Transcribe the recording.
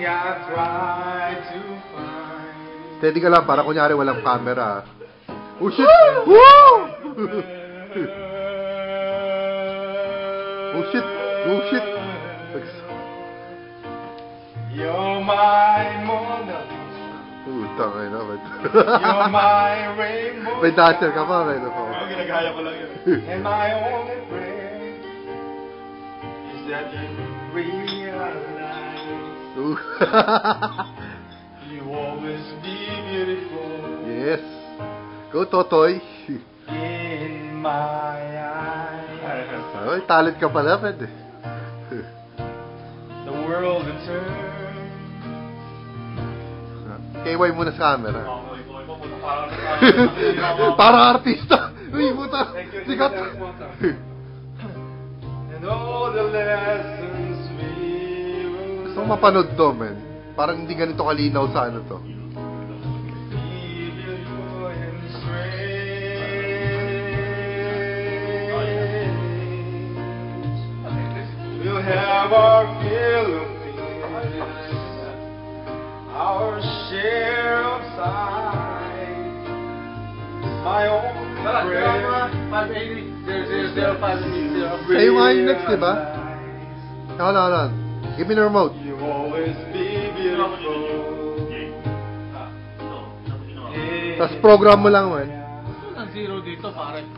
I try to find. Steady ka lang, para kunyari walang camera. Oh shit! Woo! Oh shit! Oh shit! You're my Mona Lisa. Tangay naman. You're my rainbow. May dancer ka pa, may ako. Ginagaya ko lang yun. And my only prayer is that you realize you always be beautiful. Yes. Go, Totoy. In my eyes. Ay, talent ka pala, pwede. The world will turn. KY muna sa camera. Parang artista. Uy, puta. Sikat. And all the lessons we will Gusto ko mapanood to, man. Parang hindi ganito kalinaw sa ano to. We'll have our Philippines, our share of sight. My own friend. 580-0005. Kayo nga yung next, diba? Hold on. Give me the remote. You always be beautiful. Tapos program mo lang, man. Ang zero dito, pare.